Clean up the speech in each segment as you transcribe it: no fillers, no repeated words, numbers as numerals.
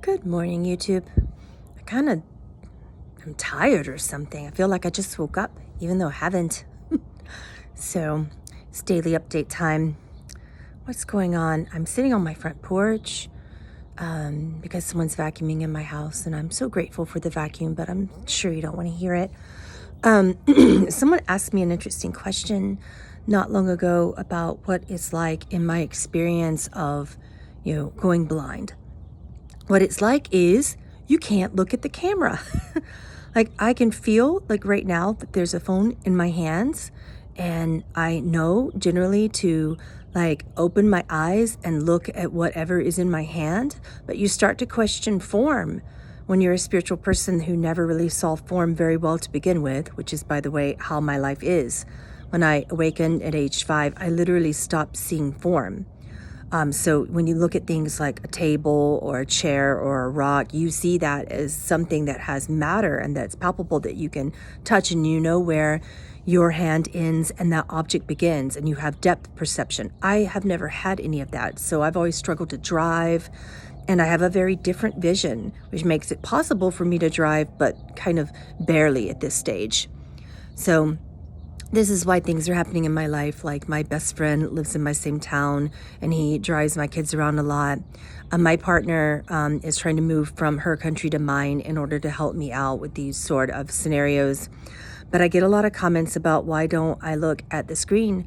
Good morning, YouTube. I'm tired or something. I feel like I just woke up, even though I haven't. So, it's daily update time. What's going on? I'm sitting on my front porch because someone's vacuuming in my house, and I'm so grateful for the vacuum, but I'm sure you don't want to hear it. Someone asked me an interesting question not long ago about what it's like in my experience of, going blind. What it's like is you can't look at the camera. Like I can feel like right now that there's a phone in my hands, and I know generally to like open my eyes and look at whatever is in my hand, but you start to question form when you're a spiritual person who never really saw form very well to begin with, which is, by the way, how my life is. When I awakened at age 5, I literally stopped seeing form. So when you look at things like a table or a chair or a rock, you see that as something that has matter and that's palpable, that you can touch, and you know where your hand ends and that object begins, and you have depth perception. I have never had any of that. So I've always struggled to drive, and I have a very different vision, which makes it possible for me to drive, but kind of barely at this stage. So this is why things are happening in my life. Like my best friend lives in my same town, and he drives my kids around a lot. My partner is trying to move from her country to mine in order to help me out with these sort of scenarios. But I get a lot of comments about why don't I look at the screen?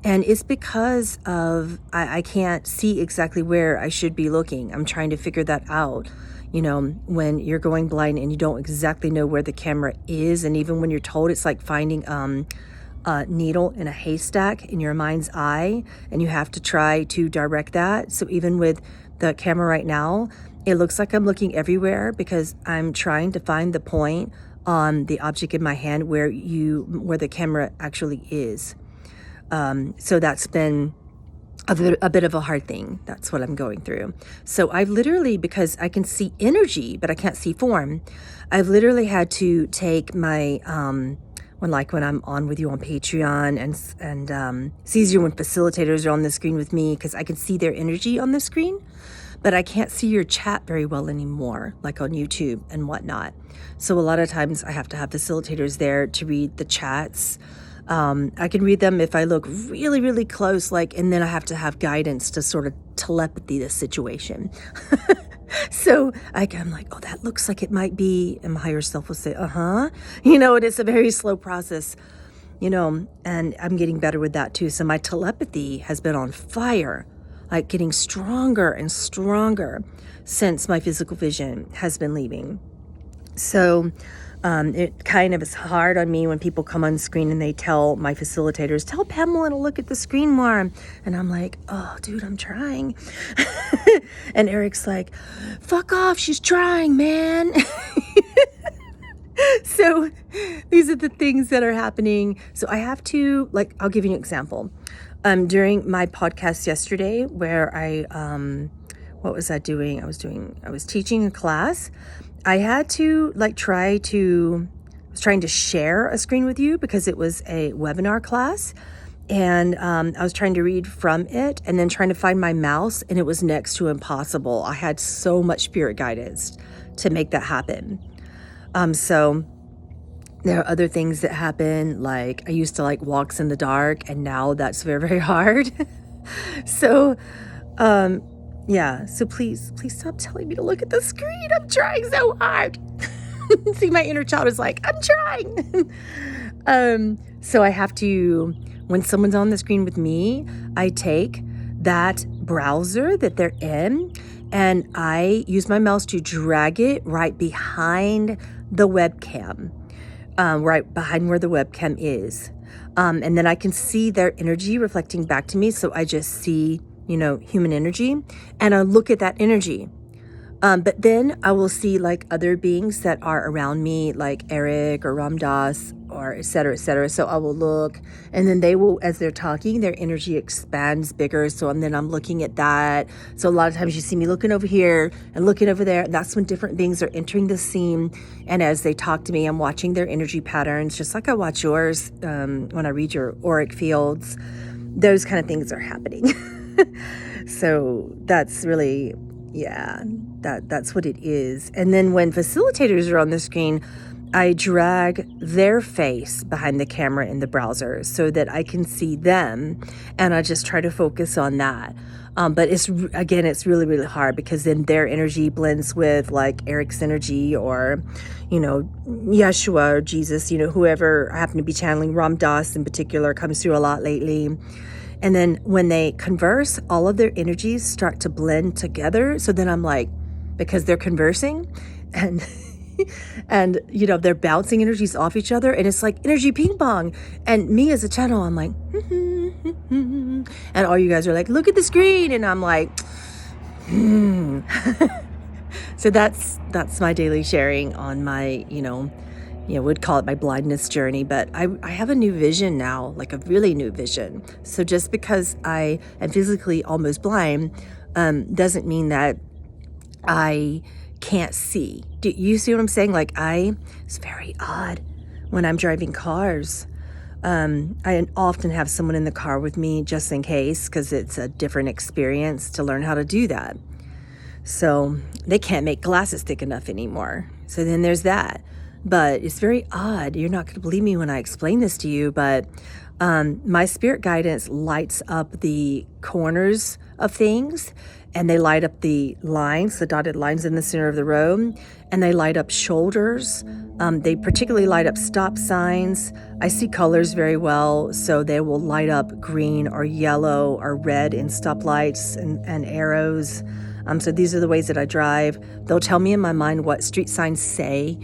And it's because of I can't see exactly where I should be looking. I'm trying to figure that out. When you're going blind and you don't exactly know where the camera is, and even when you're told, it's like finding a needle in a haystack in your mind's eye, and you have to try to direct that. So even with the camera right now, it looks like I'm looking everywhere because I'm trying to find the point on the object in my hand where the camera actually is. So that's been a bit of a hard thing. That's what I'm going through. So I've literally, because I can see energy, but I can't see form, I've literally had to take my, when I'm on with you on Patreon, and it's easier when facilitators are on the screen with me because I can see their energy on the screen, but I can't see your chat very well anymore, like on YouTube and whatnot. So a lot of times I have to have facilitators there to read the chats. I can read them if I look really, really close, and then I have to have guidance to sort of telepathy the situation. So I'm like, oh, that looks like it might be, and my higher self will say, and it's a very slow process, and I'm getting better with that too. So my telepathy has been on fire, like getting stronger and stronger since my physical vision has been leaving. So it kind of is hard on me when people come on screen and they tell my facilitators, tell Pamela to look at the screen more. And I'm like, oh, dude, I'm trying. And Eric's like, fuck off, she's trying, man. So these are the things that are happening. So I have to, I'll give you an example. During my podcast yesterday where what was I doing? I was teaching a class. I had to I was trying to share a screen with you because it was a webinar class, and I was trying to read from it and then trying to find my mouse, and it was next to impossible. I had so much spirit guidance to make that happen. So there are other things that happen, like I used to walks in the dark, and now that's very, very hard. So, yeah, so please stop telling me to look at the screen. I'm trying so hard. See, my inner child is like, I'm trying. So I have to, when someone's on the screen with me, I take that browser that they're in, and I use my mouse to drag it right behind the webcam, right behind where the webcam is. And then I can see their energy reflecting back to me. So I just see human energy, and I look at that energy. But then I will see other beings that are around me, like Eric or Ramdas or et cetera, et cetera. So I will look, and then they will, as they're talking, their energy expands bigger. So, and then I'm looking at that. So a lot of times you see me looking over here and looking over there. That's when different beings are entering the scene. And as they talk to me, I'm watching their energy patterns, just like I watch yours when I read your auric fields. Those kind of things are happening. So that's really Yeah, that's what it is. And then when facilitators are on the screen, I drag their face behind the camera in the browser so that I can see them, and I just try to focus on that. But it's really, really hard because then their energy blends with like Eric's energy, or, Yeshua or Jesus, whoever I happen to be channeling. Ram Dass in particular comes through a lot lately. And then when they converse, all of their energies start to blend together. So then I'm like, because they're conversing and and they're bouncing energies off each other, and it's like energy ping pong. And me as a channel, I'm like, and all you guys are like, look at the screen, and I'm like, So that's my daily sharing on my, would call it my blindness journey. But I have a new vision now, like a really new vision. So just because I am physically almost blind doesn't mean that I can't see. Do you see what I'm saying? Like it's very odd when I'm driving cars. I often have someone in the car with me just in case, because it's a different experience to learn how to do that. So they can't make glasses thick enough anymore. So then there's that. But it's very odd. You're not going to believe me when I explain this to you, but my spirit guidance lights up the corners of things, and they light up the lines, the dotted lines in the center of the road, and they light up shoulders. They particularly light up stop signs. I see colors very well, so they will light up green or yellow or red in stoplights and arrows. So these are the ways that I drive. They'll tell me in my mind what street signs say,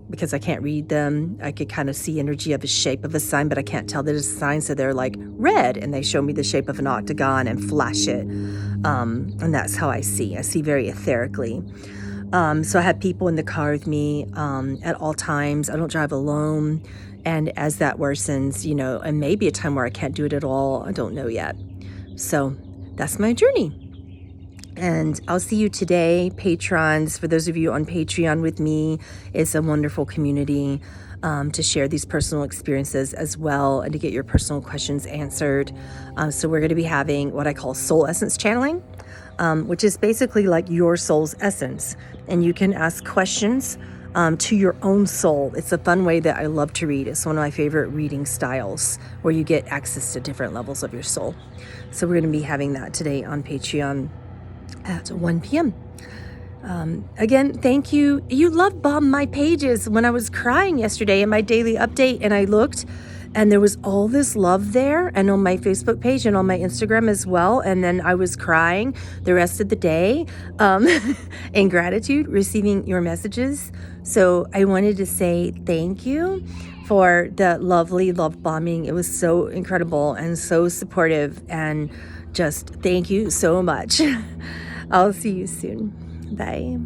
because I can't read them. I could kind of see energy of a shape of a sign, but I can't tell that it's a sign. So they're like red, and they show me the shape of an octagon and flash it. And that's how I see. I see very etherically. So I have people in the car with me at all times. I don't drive alone. And as that worsens, and maybe a time where I can't do it at all, I don't know yet. So that's my journey. And I'll see you today, patrons. For those of you on Patreon with me, it's a wonderful community to share these personal experiences as well, and to get your personal questions answered. So we're going to be having what I call soul essence channeling, which is basically like your soul's essence. And you can ask questions to your own soul. It's a fun way that I love to read. It's one of my favorite reading styles, where you get access to different levels of your soul. So we're going to be having that today on Patreon at 1 p.m. Again, thank you. You love bombed my pages when I was crying yesterday in my daily update, and I looked, and there was all this love there, and on my Facebook page and on my Instagram as well. And then I was crying the rest of the day in gratitude, receiving your messages. So I wanted to say thank you for the lovely love bombing. It was so incredible and so supportive, and just thank you so much. I'll see you soon. Bye.